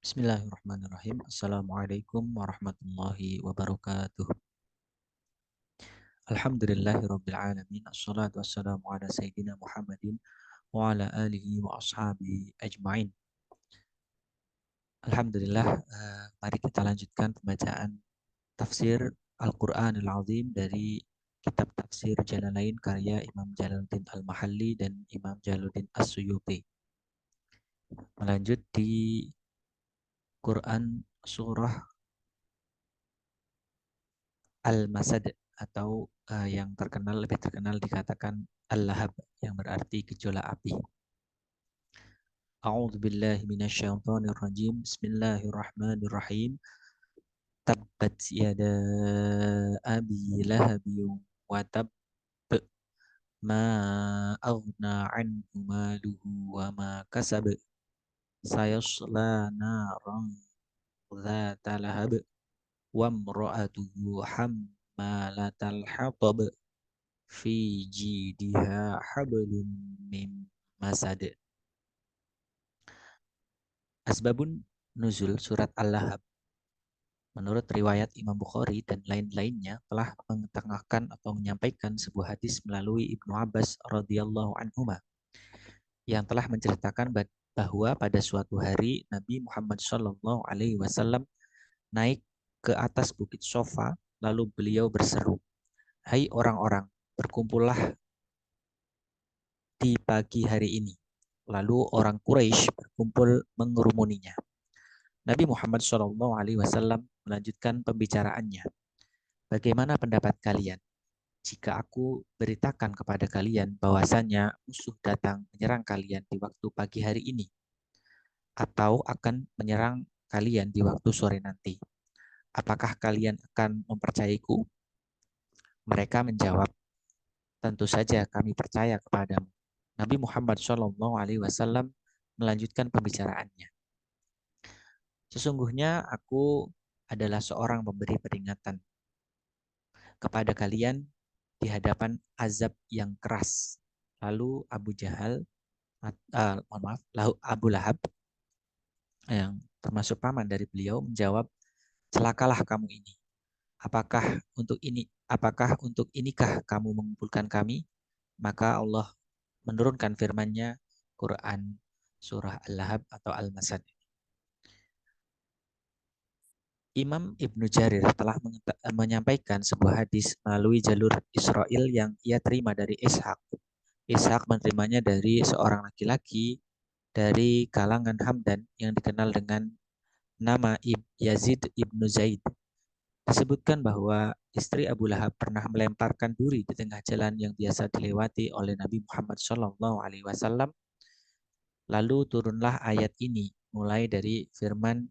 Bismillahirrahmanirrahim. Assalamualaikum warahmatullahi wabarakatuh. Alhamdulillahirabbil alamin. Assalatu wassalamu ala sayyidina Muhammadin wa ala alihi wa ashabihi ajmain. Alhamdulillah, mari kita lanjutkan pembacaan tafsir Al-Qur'anul Azim dari kitab tafsir Jalalain karya Imam Jalaluddin Al-Mahalli dan Imam Jalaluddin As-Suyuti. Melanjut di Quran surah Al-Masad atau yang lebih terkenal dikatakan Al-Lahab yang berarti gejolak api. A'udzu billahi minasyaitonir rajim. Bismillahirrahmanirrahim. Tabbat yada abi lahabi wa tab ma aghna anhu maluhu wa ma kasab sayasla naran dzata lahab wa imra'atuhu hammalatal hatab fi jidiha hablum min masad. Asbabun nuzul surat Al-Lahab menurut riwayat Imam Bukhari dan lain-lainnya telah mengetengahkan atau menyampaikan sebuah hadis melalui Ibnu Abbas radhiyallahu anhuma yang telah menceritakan bahwa pada suatu hari Nabi Muhammad Shallallahu alaihi wasallam naik ke atas bukit Sofa lalu beliau berseru, "Hai orang-orang, berkumpullah di pagi hari ini." Lalu orang Quraisy berkumpul mengerumuninya. Nabi Muhammad SAW melanjutkan pembicaraannya. Bagaimana pendapat kalian jika aku beritakan kepada kalian bahwasannya musuh datang menyerang kalian di waktu pagi hari ini, atau akan menyerang kalian di waktu sore nanti? Apakah kalian akan mempercayaiku? Mereka menjawab, tentu saja kami percaya kepadamu. Nabi Muhammad SAW melanjutkan pembicaraannya. Sesungguhnya aku adalah seorang pemberi peringatan kepada kalian di hadapan azab yang keras. Lalu lalu Abu Lahab yang termasuk paman dari beliau menjawab, celakalah kamu ini. Apakah untuk inikah kamu mengumpulkan kami? Maka Allah menurunkan firman-Nya, Quran surah Al-Lahab atau Al-Masad. Imam Ibnu Jarir telah menyampaikan sebuah hadis melalui jalur Israel yang ia terima dari Ishaq. Ishaq menerimanya dari seorang laki-laki dari kalangan Hamdan yang dikenal dengan nama Yazid ibnu Zaid. Disebutkan bahwa istri Abu Lahab pernah melemparkan duri di tengah jalan yang biasa dilewati oleh Nabi Muhammad SAW. Lalu turunlah ayat ini mulai dari firman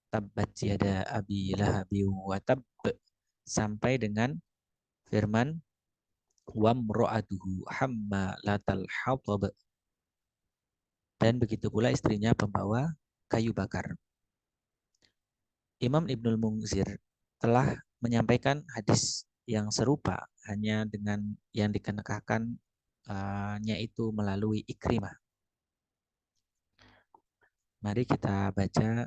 Tabbat yada abi lahabi wa tab sampai dengan firman wamro'atuhu hammalatal hatab, dan begitu pula istrinya pembawa kayu bakar. Imam Ibnul Munzir telah menyampaikan hadis yang serupa hanya dengan yang dikenakannya itu melalui Ikrimah. Mari kita baca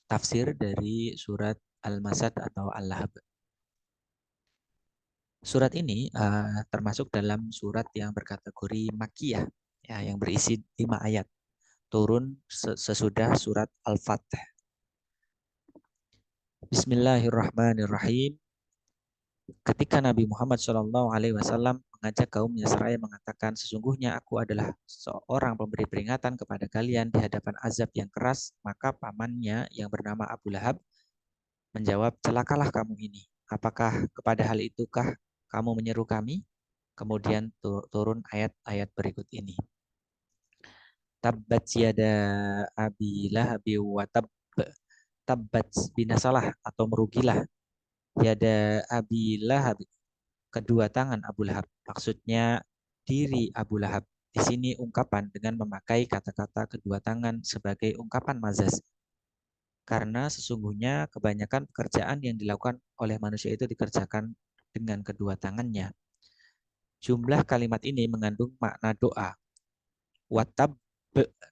tafsir dari surat Al-Masad atau Al-Lahab. Surat ini termasuk dalam surat yang berkategori Makkiyah, ya, yang berisi 5 ayat, turun sesudah surat Al-Fath. Bismillahirrahmanirrahim. Ketika Nabi Muhammad SAW mengajak kaumnya seraya mengatakan, sesungguhnya aku adalah seorang pemberi peringatan kepada kalian di hadapan azab yang keras, maka pamannya yang bernama Abu Lahab menjawab, celakalah kamu ini. Apakah kepada hal itukah kamu menyeru kami? Kemudian turun ayat-ayat berikut ini. Tabbat yada abi lahabi wa tab. Tabbat binasalah atau merugilah. Yada abi lahab, kedua tangan Abu Lahab. Maksudnya diri Abu Lahab. Di sini ungkapan dengan memakai kata-kata kedua tangan sebagai ungkapan mazaz. Karena sesungguhnya kebanyakan pekerjaan yang dilakukan oleh manusia itu dikerjakan dengan kedua tangannya. Jumlah kalimat ini mengandung makna doa. watab,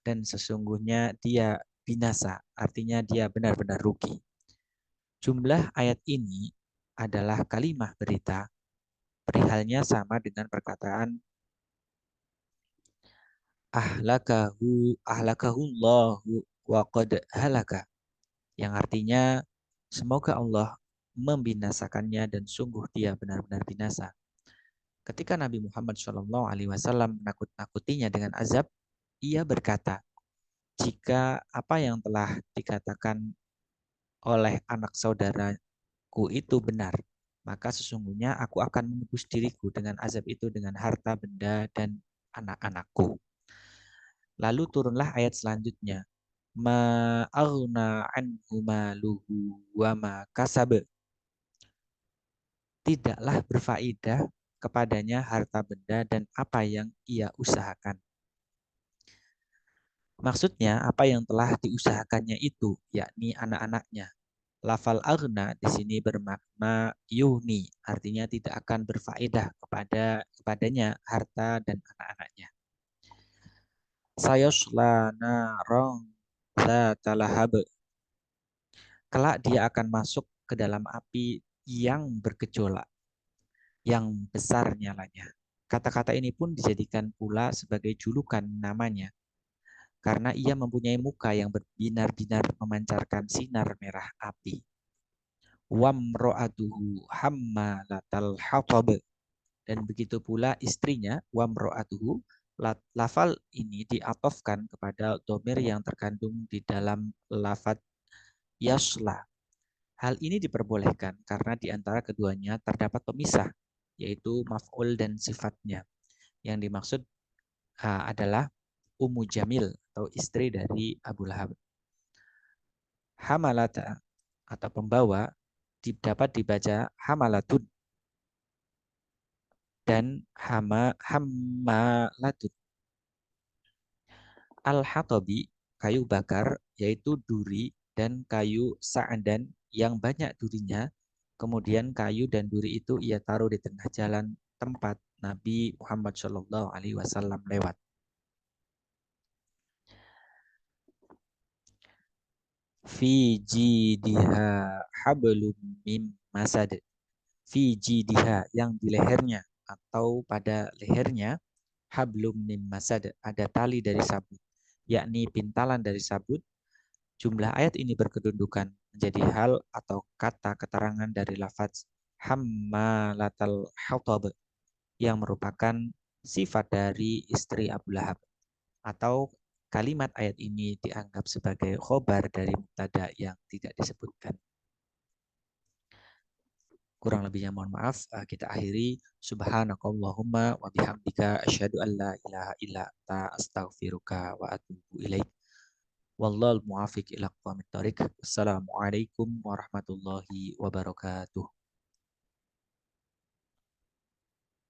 dan sesungguhnya dia binasa, artinya dia benar-benar rugi. Jumlah ayat ini adalah kalimah berita, perihalnya sama dengan perkataan ahlakahullahu wa qad halaka, yang artinya semoga Allah membinasakannya dan sungguh dia benar-benar binasa. Ketika Nabi Muhammad SAW menakut-nakutinya dengan azab, ia berkata, jika apa yang telah dikatakan oleh anak saudaraku itu benar, maka sesungguhnya aku akan menebus diriku dengan azab itu dengan harta, benda, dan anak-anakku. Lalu turunlah ayat selanjutnya. Ma aghna anhu maluhu wa ma kasab. Tidaklah berfaedah kepadanya harta benda dan apa yang ia usahakan. Maksudnya apa yang telah diusahakannya itu, yakni anak-anaknya. Lafal aghna di sini bermakna yuhni, artinya tidak akan berfaedah kepadanya harta dan anak-anaknya. Sayasla narang dzata lahab. Kelak dia akan masuk ke dalam api yang bergejolak, yang besar nyalanya. Kata-kata ini pun dijadikan pula sebagai julukan namanya, karena ia mempunyai muka yang berbinar-binar memancarkan sinar merah api. Wamro'atuhu hammalatal hatab. Dan begitu pula istrinya, wamro'atuhu. Lafal ini diatofkan kepada domir yang terkandung di dalam lafad yasla. Hal ini diperbolehkan karena di antara keduanya terdapat pemisah, yaitu maf'ul dan sifatnya. Yang dimaksud adalah Ummu Jamil atau istri dari Abu Lahab. Hamalata atau pembawa dapat dibaca hamalatun dan hammalatun. Al-hatabi, kayu bakar, yaitu duri dan kayu sa'adan yang banyak durinya. Kemudian kayu dan duri itu ia taruh di tengah jalan tempat Nabi Muhammad SAW lewat. Fi jidiha hablum mim masad. Fi jidiha, yang di lehernya atau pada lehernya, hablum mim masad, ada tali dari sabut, yakni pintalan dari sabut. Jumlah ayat ini berkedudukan menjadi hal atau kata keterangan dari lafaz hammalatal hatab, yang merupakan sifat dari istri Abu Lahab, atau kalimat ayat ini dianggap sebagai khobar dari mubtada yang tidak disebutkan. Kurang lebihnya mohon maaf. Kita akhiri. Subhanakallahumma wa bihamdika asyhadu an la ilaha illa anta astaghfiruka wa atubu ilaik. Wallahul muwafiq ila aqwamit thoriq. Wassalamualaikum warahmatullahi wabarakatuh.